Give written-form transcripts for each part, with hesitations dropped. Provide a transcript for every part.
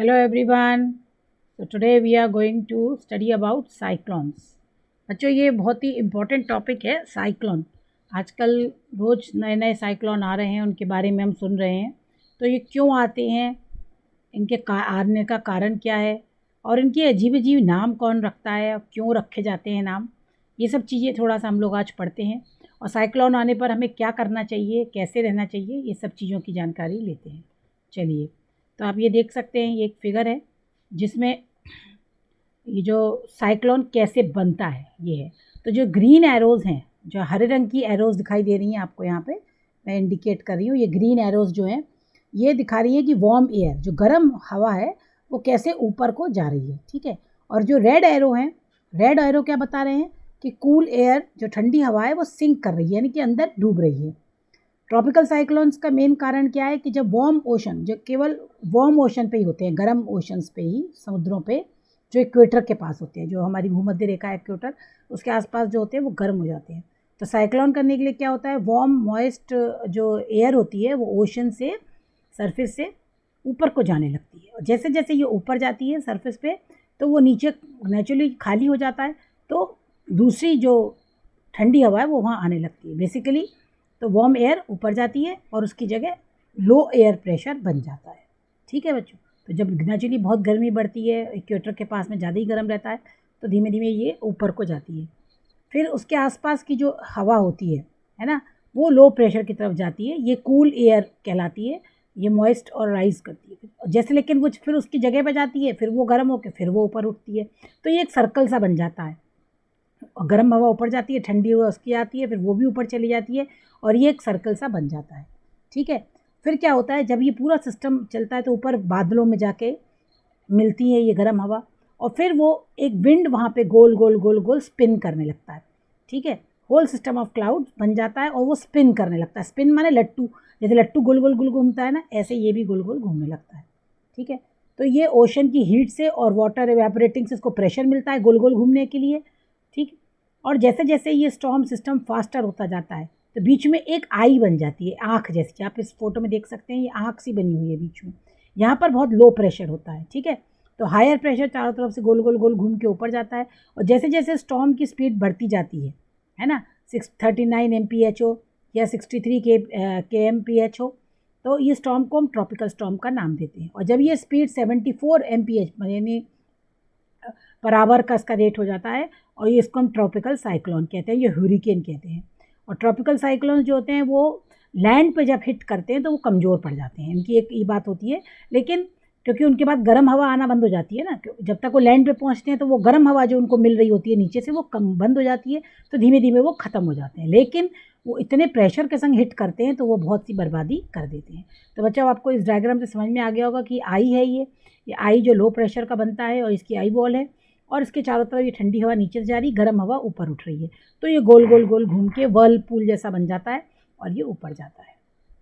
Hello everyone. So today we are going to study about cyclones. बच्चों ये बहुत ही important topic है cyclone. आजकल रोज़ नए नए साइक्लोन आ रहे हैं, उनके बारे में हम सुन रहे हैं। तो ये क्यों आते हैं, इनके आने का कारण क्या है और इनके अजीब अजीब नाम कौन रखता है और क्यों रखे जाते हैं नाम, ये सब चीज़ें थोड़ा सा हम लोग आज पढ़ते हैं। और साइक्लोन आने पर हमें क्या करना चाहिए, कैसे रहना चाहिए, ये सब चीज़ों की जानकारी लेते हैं। चलिए, तो आप ये देख सकते हैं, ये एक फिगर है जिसमें ये जो साइक्लोन कैसे बनता है ये है। तो जो ग्रीन एरोज़ हैं, जो हरे रंग की एरोज़ दिखाई दे रही हैं आपको, यहाँ पे मैं इंडिकेट कर रही हूँ, ये ग्रीन एरोज़ जो हैं ये दिखा रही है कि वार्म एयर, जो गर्म हवा है वो कैसे ऊपर को जा रही है, ठीक है। और जो रेड एरो हैं, रेड एरो क्या बता रहे हैं कि कूल एयर, जो ठंडी हवा है वो सिंक कर रही है, यानी कि अंदर डूब रही है। ट्रॉपिकल साइक्लोन्स का मेन कारण क्या है कि जब वार्म ओशन, जो केवल वार्म ओशन पे ही होते हैं, गर्म ओशंस पे ही, समुद्रों पे, जो इक्वेटर के पास होते हैं, जो हमारी भूमध्य रेखा इक्वेटर, उसके आसपास जो होते हैं वो गर्म हो जाते हैं। तो साइक्लोन करने के लिए क्या होता है, वार्म मॉइस्ट जो एयर होती है वो ओशन से, सरफेस से ऊपर को जाने लगती है। और जैसे जैसे ये ऊपर जाती है सरफेस पे, तो वो नीचे नेचुरली खाली हो जाता है, तो दूसरी जो ठंडी हवा है वो वहाँ आने लगती है बेसिकली। तो वार्म एयर ऊपर जाती है और उसकी जगह लो एयर प्रेशर बन जाता है, ठीक है बच्चों। तो जब नेचुरली बहुत गर्मी बढ़ती है, इक्वेटर के पास में ज़्यादा ही गर्म रहता है, तो धीमे धीमे ये ऊपर को जाती है। फिर उसके आसपास की जो हवा होती है ना, वो लो प्रेशर की तरफ जाती है, ये कूल एयर कहलाती है, ये मॉइस्ट और राइज करती है जैसे। लेकिन वो फिर उसकी जगह पर जाती है, फिर वो गर्म होकर फिर वो ऊपर उठती है, तो ये एक सर्कल सा बन जाता है। और गर्म हवा ऊपर जाती है, ठंडी हवा उसकी आती है, फिर वो भी ऊपर चली जाती है, और ये एक सर्कल सा बन जाता है, ठीक है। फिर क्या होता है, जब ये पूरा सिस्टम चलता है तो ऊपर बादलों में जाके मिलती है ये गर्म हवा, और फिर वो एक विंड वहाँ पे गोल गोल गोल गोल स्पिन करने लगता है, ठीक है। होल सिस्टम ऑफ क्लाउड बन जाता है और वो स्पिन करने लगता है। स्पिन माने लट्टू, जैसे लट्टू गोल गोल गोल घूमता है ना, ऐसे ये भी गोल गोल घूमने लगता है, ठीक है। तो ये ओशन की हीट से और वाटर एवेपोरेटिंग से इसको प्रेशर मिलता है गोल गोल घूमने के लिए, ठीक। और जैसे जैसे ये स्टॉर्म सिस्टम फास्टर होता जाता है, तो बीच में एक आई बन जाती है, आँख जैसी, आप इस फोटो में देख सकते हैं, ये आँख सी बनी हुई है बीच में। यहाँ पर बहुत लो प्रेशर होता है, ठीक है। तो हायर प्रेशर चारों तरफ से गोल गोल गोल घूम के ऊपर जाता है, और जैसे जैसे स्टॉर्म की स्पीड बढ़ती जाती है ना, 639 MPHO या 63 kmph, तो ये स्टॉर्म को हम ट्रॉपिकल स्टॉर्म का नाम देते हैं। और जब ये स्पीड 74 MPH यानी पर आवर का इसका रेट हो जाता है, और ये इसको हम ट्रॉपिकल साइक्लोन कहते हैं, ये हूरिकेन कहते हैं। और ट्रॉपिकल साइक्लोन जो होते हैं वो लैंड पे जब हिट करते हैं तो वो कमज़ोर पड़ जाते हैं, इनकी एक ये बात होती है। लेकिन क्योंकि उनके बाद गर्म हवा आना बंद हो जाती है ना, जब तक वो लैंड पे पहुंचते हैं तो वो गर्म हवा जो उनको मिल रही होती है नीचे से वो कम बंद हो जाती है, तो धीमे धीमे वो ख़त्म हो जाते हैं। लेकिन वो इतने प्रेशर के संग हिट करते हैं तो वो बहुत सी बर्बादी कर देते हैं। तो बच्चों, आपको इस डायग्राम से समझ में आ गया होगा कि आई है, ये आई जो लो प्रेशर का बनता है, और इसकी आई वॉल है, और इसके चारों तरफ ये ठंडी हवा नीचे से जा रही, गर्म हवा ऊपर उठ रही है, तो ये गोल गोल गोल घूम के वर्लपूल जैसा बन जाता है और ये ऊपर जाता है,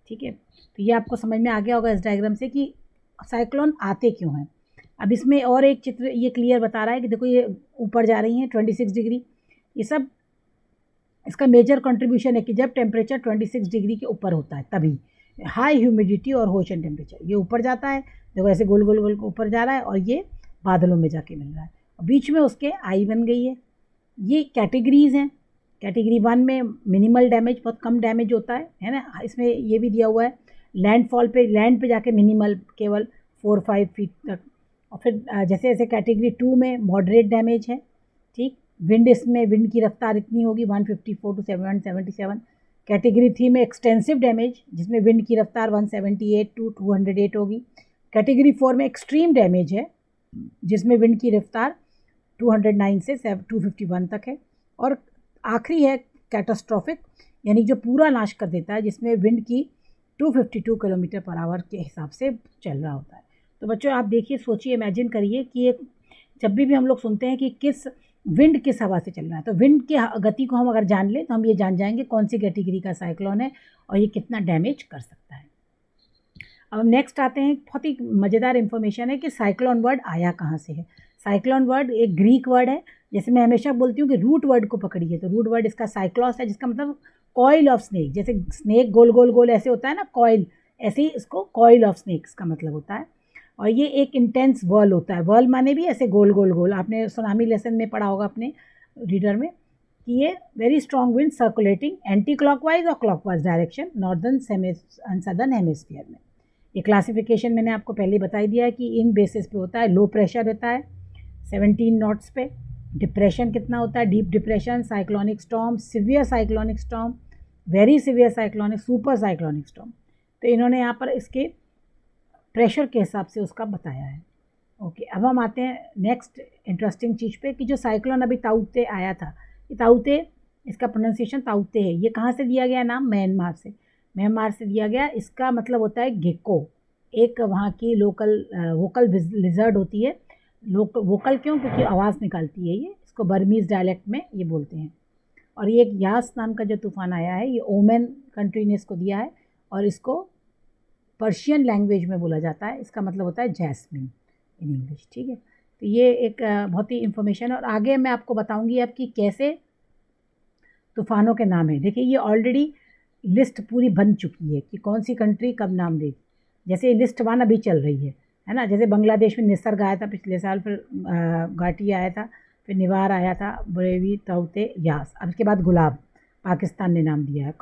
ठीक है। तो ये आपको समझ में आ गया होगा इस डायग्राम से कि साइक्लोन आते क्यों हैं। अब इसमें और एक चित्र ये क्लियर बता रहा है कि देखो ये ऊपर जा रही हैं 26 डिग्री, ये सब इसका मेजर कंट्रीब्यूशन है कि जब टेम्परेचर 26 डिग्री के ऊपर होता है तभी हाई ह्यूमिडिटी और ओशन टेम्परेचर, ये ऊपर जाता है, देखो ऐसे गोल गोल गोल ऊपर जा रहा है, और ये बादलों में जाके मिल रहा है, बीच में उसके आई बन गई है। ये कैटेगरीज़ हैं। कैटेगरी 1 में मिनिमल डैमेज, बहुत कम डैमेज होता है ना, इसमें ये भी दिया हुआ है लैंडफॉल पे, लैंड पे जाके मिनिमल केवल 4-5 फीट तक। और फिर जैसे जैसे कैटेगरी 2 में मॉडरेट डैमेज है, ठीक। विंड, इसमें विंड की रफ्तार इतनी होगी 154 to 777। कैटेगरी 3 में एक्सटेंसिव डैमेज, जिसमें विंड की रफ्तार 178 to 208 होगी। कैटेगरी 4 में एक्सट्रीम डैमेज है, जिसमें विंड की रफ्तार 209 से 251 तक है। और आखिरी है कैटास्ट्रॉफिक, यानी जो पूरा नाश कर देता है, जिसमें विंड की 252 किलोमीटर पर आवर के हिसाब से चल रहा होता है। तो बच्चों आप देखिए, सोचिए, इमेजिन करिए कि एक जब भी हम लोग सुनते हैं कि विंड किस हवा से चल रहा है, तो विंड की गति को हम अगर जान लें तो हम ये जान जाएंगे कौन सी कैटेगरी का साइक्लोन है और ये कितना डैमेज कर सकता है। अब नेक्स्ट आते हैं, बहुत ही मज़ेदार इन्फॉर्मेशन है कि साइक्लोन वर्ड आया कहाँ से है। साइक्लोन वर्ड एक ग्रीक वर्ड है, जैसे मैं हमेशा बोलती हूँ कि रूट वर्ड को पकड़िए, तो रूट वर्ड इसका साइक्लॉस है, जिसका मतलब कॉइल ऑफ स्नेक, जैसे स्नेक गोल गोल गोल ऐसे होता है ना कॉइल, ऐसे ही इसको कॉइल ऑफ स्नेक्स का मतलब होता है। और ये एक इंटेंस वर्ल होता है। वर्ल माने भी ऐसे गोल गोल गोल, आपने सुनामी लेसन में पढ़ा होगा अपने रीडर में कि ये very strong wind circulating anti clockwise और clockwise direction northern southern hemisphere में। ये क्लासिफिकेशन मैंने आपको पहले बताई दिया है कि इन बेसिस पे होता है। लो प्रेशर रहता है 17 नॉट्स पे, डिप्रेशन कितना होता है, deep depression, cyclonic storm, severe cyclonic storm, very severe cyclonic, super cyclonic storm. तो इन्होंने यहाँ पर इसके प्रेशर के हिसाब से उसका बताया है। ओके, अब हम आते हैं नेक्स्ट इंटरेस्टिंग चीज़ पे कि जो साइक्लोन अभी ताउते आया था, ये ताउते, इसका प्रोनाउंसिएशन ताउते है। ये कहाँ से दिया गया नाम? म्यांमार से, म्यांमार से दिया गया। इसका मतलब होता है गेको, एक वहाँ की लोकल वोकल लिजर्ड होती है। वोकल क्यों? क्योंकि आवाज़ निकालती है ये। इसको बर्मीज़ डायलेक्ट में ये बोलते हैं। और ये एक यास नाम का जो तूफ़ान आया है, ये ओमन कंट्री ने इसको दिया है और इसको पर्शियन लैंग्वेज में बोला जाता है। इसका मतलब होता है जैस्मिन इन इंग्लिश। ठीक है, तो ये एक बहुत ही इंफॉर्मेशन है। और आगे मैं आपको बताऊंगी अब कि कैसे तूफ़ानों के नाम है। देखिए, ये ऑलरेडी लिस्ट पूरी बन चुकी है कि कौन सी कंट्री कब नाम देगी। जैसे लिस्ट 1 अभी चल रही है ना। जैसे बांग्लादेश में निसर्ग आया था पिछले साल, फिर घाटी आया था, फिर निवार आया था, बुरेवी, ताउते, यास। अब इसके बाद गुलाब पाकिस्तान ने नाम दिया है,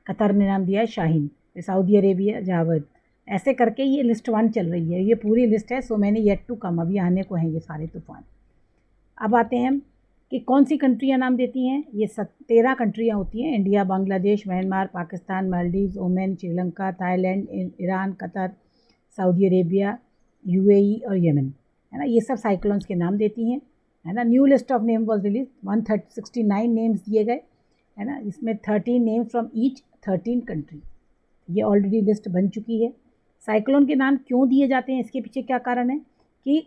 कतर ने नाम दिया है शाहीन, फिर सऊदी अरेबिया जावद। ऐसे करके ये लिस्ट 1 चल रही है। ये पूरी लिस्ट है, so many yet to come, अभी आने को हैं ये सारे तूफ़ान। अब आते हैं हम कि कौन सी कंट्रियाँ नाम देती हैं। ये 13 कंट्रियाँ होती हैं, India, Bangladesh, Myanmar, Pakistan, Maldives, Oman, Sri Lanka, Thailand, Iran, Qatar, Saudi Arabia, UAE और यमन, है ना। ये सब साइक्लोन्स के नाम देती हैं, है ना। New list of name was release, 169 names दिए गए, है ना। इसमें 13 नेम फ्रॉम ईच 13 कंट्री। ये ऑलरेडी लिस्ट बन चुकी है। साइक्लोन के नाम क्यों दिए जाते हैं, इसके पीछे क्या कारण है कि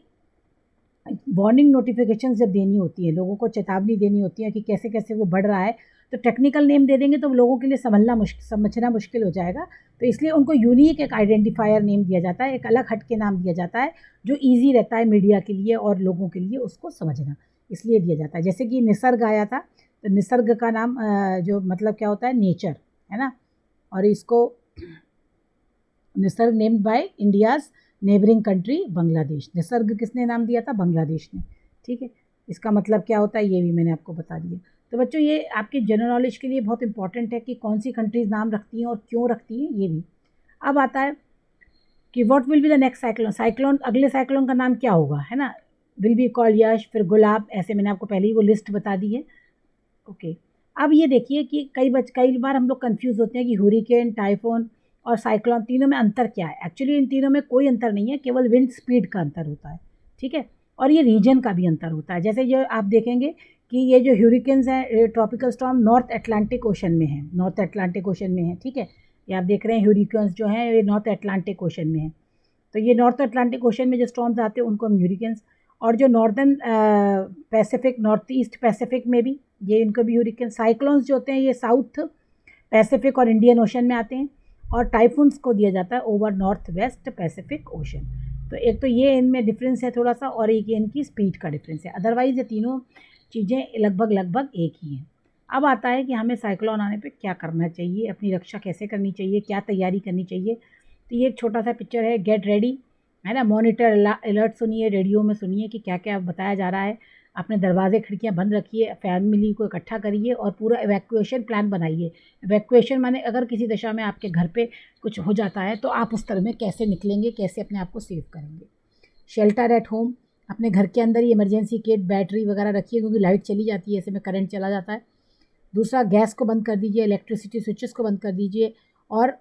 वार्निंग नोटिफिकेशन जब देनी होती है, लोगों को चेतावनी देनी होती है कि कैसे कैसे वो बढ़ रहा है, तो टेक्निकल नेम दे देंगे तो लोगों के लिए समझना मुश्किल हो जाएगा। तो इसलिए उनको यूनिक एक आइडेंटिफायर नेम दिया जाता है, एक अलग हट के नाम दिया जाता है जो ईजी रहता है मीडिया के लिए और लोगों के लिए उसको समझना, इसलिए दिया जाता है। जैसे कि निसर्ग आया था, तो निसर्ग का नाम जो मतलब क्या होता है, नेचर, है ना। और इसको Nisarga named by India's neighbouring country Bangladesh. Nisarga किसने नाम दिया था? बांग्लादेश ने। ठीक है, इसका मतलब क्या होता है ये भी मैंने आपको बता दिया। तो बच्चों, ये आपके जनरल नॉलेज के लिए बहुत इंपॉर्टेंट है कि कौन सी कंट्रीज़ नाम रखती हैं और क्यों रखती हैं, ये भी। अब आता है कि what will be the next cyclone, अगले साइक्लोन का नाम क्या होगा, है ना। विल बी कॉल्ड यश, फिर गुलाब, ऐसे मैंने आपको पहले ही वो लिस्ट बता दी है। ओके, अब ये देखिए कि कई बार हम लोग कंफ्यूज होते हैं कि हुरिकेन, टाइफोन और साइक्लोन, तीनों में अंतर क्या है। एक्चुअली इन तीनों में कोई अंतर नहीं है, केवल विंड स्पीड का अंतर होता है। ठीक है, और ये रीजन का भी अंतर होता है। जैसे जो आप देखेंगे कि ये जो ह्यूरिकेन्स हैं, tropical storm north Atlantic ocean में है, नॉर्थ अटलांटिक ओशन में है। ठीक है, ये आप देख रहे हैं ह्यूरिकेन्स जो हैं ये नॉर्थ अटलांटिक ओशन में है। तो ये नॉर्थ अटलांटिक ओशन में जो स्टॉर्म्स आते हैं उनको हम ह्यूरिकेन्स, और जो northern Pacific, north east Pacific में भी ये इनको भी ह्यूरिकेन। साइक्लोन्स जो होते हैं ये साउथ पैसिफिक और इंडियन ओशन में आते हैं, और टाइफून्स को दिया जाता है over north west Pacific ocean. तो एक तो ये इनमें डिफरेंस है थोड़ा सा, और एक ये इनकी स्पीड का डिफरेंस है। अदरवाइज़ ये तीनों चीज़ें लगभग एक ही हैं। अब आता है कि हमें साइक्लोन आने पे क्या करना चाहिए, अपनी रक्षा कैसे करनी चाहिए, क्या तैयारी करनी चाहिए। तो ये एक छोटा सा पिक्चर है, गेट रेडी, है ना। मॉनिटर अलर्ट सुनिए, रेडियो में सुनिए कि क्या क्या बताया जा रहा है। अपने दरवाजे खिड़कियां बंद रखिए, फैमिली को इकट्ठा करिए और पूरा इवैक्यूएशन प्लान बनाइए। इवैक्यूएशन माने अगर किसी दशा में आपके घर पे कुछ हो जाता है तो आप उस तरह में कैसे निकलेंगे, कैसे अपने आप को सेव करेंगे। शेल्टर एट होम, अपने घर के अंदर ही इमरजेंसी किट, बैटरी वगैरह रखिए, क्योंकि लाइट चली जाती है, ऐसे में करंट चला जाता है। दूसरा, गैस को बंद कर दीजिए, इलेक्ट्रिसिटी स्विचेस को बंद कर दीजिए, और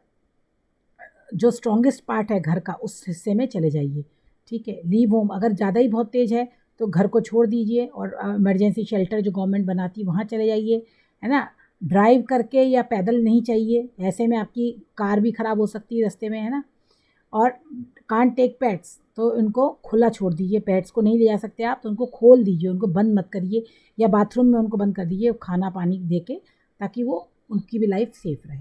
जो स्ट्रॉन्गेस्ट पार्ट है घर का उस हिस्से में चले जाइए। ठीक है, लीव होम, अगर ज़्यादा ही बहुत तेज़ है तो घर को छोड़ दीजिए और इमरजेंसी शेल्टर जो गवर्नमेंट बनाती है वहाँ चले जाइए, है ना। ड्राइव करके या पैदल नहीं चाहिए, ऐसे में आपकी कार भी ख़राब हो सकती है रास्ते में, है ना। और कांट टेक पेट्स, तो इनको खुला छोड़ दीजिए, पेट्स को नहीं ले जा सकते आप तो उनको खोल दीजिए, उनको बंद मत करिए, या बाथरूम में उनको बंद कर दीजिए खाना पानी दे के, ताकि वो उनकी भी लाइफ सेफ रहे।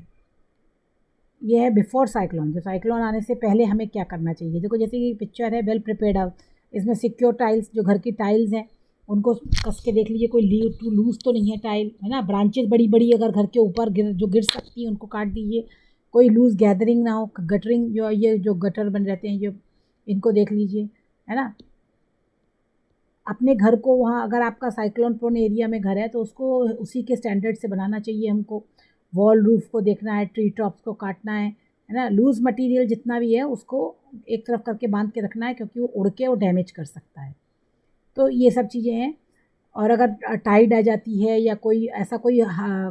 ये है बिफोर साइक्लोन, जो साइक्लोन आने से पहले हमें क्या करना चाहिए। देखो, जैसे ये पिक्चर है, वेल प्रिपेयर्ड हाउस, इसमें सिक्योर टाइल्स, जो घर की टाइल्स हैं उनको कस के देख लीजिए, कोई लूज तो नहीं है टाइल, है ना। ब्रांचेस बड़ी बड़ी अगर घर के ऊपर गिर सकती हैं उनको काट दीजिए। कोई लूज गैदरिंग ना हो, गटरिंग, जो ये जो गटर बन रहते हैं, जो इनको देख लीजिए, है ना। अपने घर को वहाँ अगर आपका साइक्लोन प्रोन एरिया में घर है तो उसको उसी के स्टैंडर्ड से बनाना चाहिए हमको। वॉल रूफ को देखना है, ट्री टॉप्स को काटना है ना। लूज़ मटेरियल जितना भी है उसको एक तरफ करके बांध के रखना है, क्योंकि वो उड़ के वो डैमेज कर सकता है। तो ये सब चीज़ें हैं। और अगर टाइड आ जाती है या कोई ऐसा कोई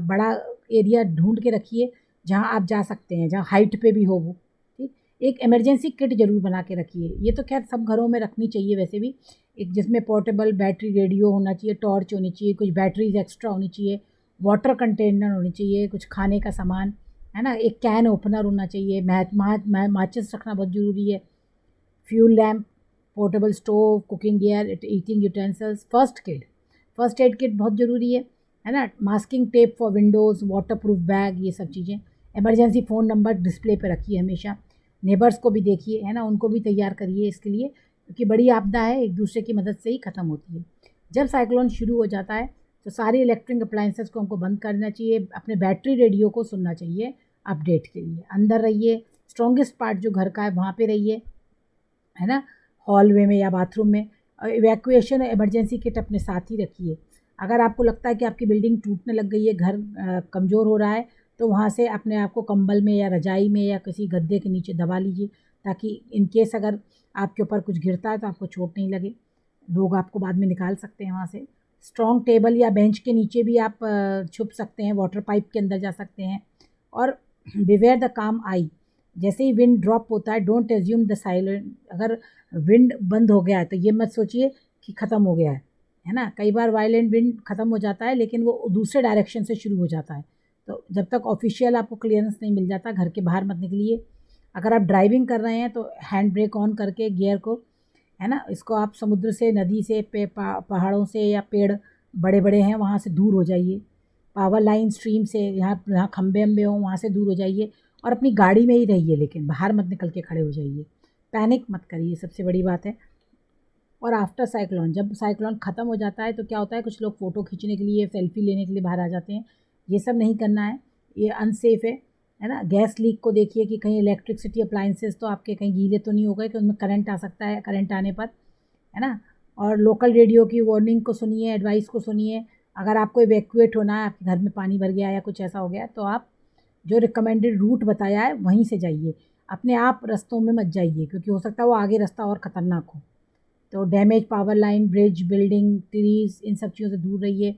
बड़ा एरिया ढूंढ के रखिए जहाँ आप जा सकते हैं, जहाँ हाइट पे भी हो वो, ठीक। एक इमरजेंसी किट ज़रूर बना के रखिए, ये तो खैर सब घरों में रखनी चाहिए वैसे भी। एक जिसमें पोर्टेबल बैटरी रेडियो होना चाहिए, टॉर्च होनी चाहिए, कुछ बैटरीज एक्स्ट्रा होनी चाहिए, वाटर कंटेनर होनी चाहिए, कुछ खाने का सामान, है ना। एक कैन ओपनर होना चाहिए, माचिस रखना बहुत ज़रूरी है, fuel lamp, portable stove, cooking gear, eating utensils, first aid kit बहुत ज़रूरी है ना। Masking tape for Windows, waterproof bag, ये सब चीज़ें। इमरजेंसी फ़ोन नंबर डिस्प्ले पे रखिए हमेशा। नेबर्स को भी देखिए, है ना, उनको भी तैयार करिए इसके लिए, क्योंकि बड़ी आपदा है एक दूसरे की मदद से ही ख़त्म होती है। जब साइक्लोन शुरू हो जाता है तो सारी इलेक्ट्रिक अप्लाइंसेस को हमको बंद करना चाहिए, अपने बैटरी रेडियो को सुनना चाहिए अपडेट के लिए। अंदर रहिए, स्ट्रॉन्गेस्ट पार्ट जो घर का है वहाँ पे रहिए, है ना, हॉलवे में या बाथरूम में। इवैक्यूएशन इमरजेंसी किट अपने साथ ही रखिए। अगर आपको लगता है कि आपकी बिल्डिंग टूटने लग गई है, घर कमज़ोर हो रहा है, तो वहाँ से अपने आप को कंबल में या रजाई में या किसी गद्दे के नीचे दबा लीजिए, ताकि इन केस अगर आपके ऊपर कुछ गिरता है तो आपको चोट नहीं लगे। लोग आपको बाद में निकाल सकते हैं वहाँ से। स्ट्रॉन्ग टेबल या बेंच के नीचे भी आप छुप सकते हैं, वाटर पाइप के अंदर जा सकते हैं। और बिवेयर द काम आई, जैसे ही विंड ड्रॉप होता है, डोंट एज्यूम द साइलेंट। अगर विंड बंद हो गया है तो ये मत सोचिए कि ख़त्म हो गया है ना। कई बार वायलेंट विंड ख़त्म हो जाता है, लेकिन वो दूसरे डायरेक्शन से शुरू हो जाता है। तो जब तक ऑफिशियल आपको क्लियरेंस नहीं मिल जाता, घर के बाहर मत निकलिए। अगर आप ड्राइविंग कर रहे हैं तो हैंड ब्रेक ऑन करके गियर को, है ना, इसको आप समुद्र से, नदी से, पहाड़ों से या पेड़ बड़े बड़े हैं वहाँ से दूर हो जाइए। पावर लाइन स्ट्रीम से, यहाँ जहाँ खंबे अम्बे हों वहाँ से दूर हो जाइए। और अपनी गाड़ी में ही रहिए, लेकिन बाहर मत निकल के खड़े हो जाइए। पैनिक मत करिए, सबसे बड़ी बात है। और आफ्टर साइक्लोन, जब साइक्लोन ख़त्म हो जाता है तो क्या होता है, कुछ लोग फ़ोटो खींचने के लिए, सेल्फी लेने के लिए बाहर आ जाते हैं। ये सब नहीं करना है, ये अनसेफ़ है ना। गैस लीक को देखिए कि कहीं इलेक्ट्रिसिटी अप्लाइंसेस तो आपके कहीं गीले तो नहीं हो गए कि उनमें करंट आ सकता है, करंट आने पर, है ना। और लोकल रेडियो की वार्निंग को सुनिए, एडवाइस को सुनिए। अगर आपको इवैक्यूएट होना है, आपके घर में पानी भर गया या कुछ ऐसा हो गया, तो आप जो रिकमेंडेड रूट बताया है वहीं से जाइए। अपने आप रास्तों में मत जाइए, क्योंकि हो सकता है वो आगे रास्ता और ख़तरनाक हो। तो damage power line, bridge, building, trees, इन सब चीज़ों से दूर रहिए।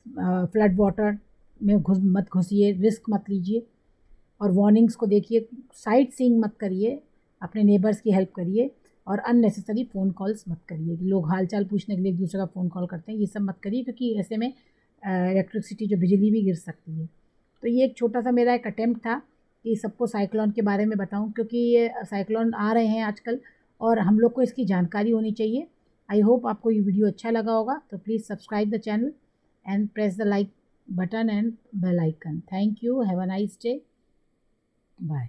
फ्लड वाटर में मत घुसिए, रिस्क मत लीजिए। और वार्निंग्स को देखिए, साइट सीइंग मत करिए, अपने नेबर्स की हेल्प करिए। और अननेसेसरी फ़ोन कॉल्स मत करिए कि लोग हालचाल पूछने के लिए एक दूसरे का फ़ोन कॉल करते हैं, ये सब मत करिए, क्योंकि ऐसे में इलेक्ट्रिसिटी जो बिजली भी गिर सकती है। तो ये एक छोटा सा मेरा एक अटेम्प्ट था कि सबको साइक्लोन के बारे में बताऊं, क्योंकि ये साइक्लोन आ रहे हैं आजकल और हम लोग को इसकी जानकारी होनी चाहिए। आई होप आपको ये वीडियो अच्छा लगा होगा, तो please subscribe the channel and press the like button and bell icon. Thank you, have a nice day, bye.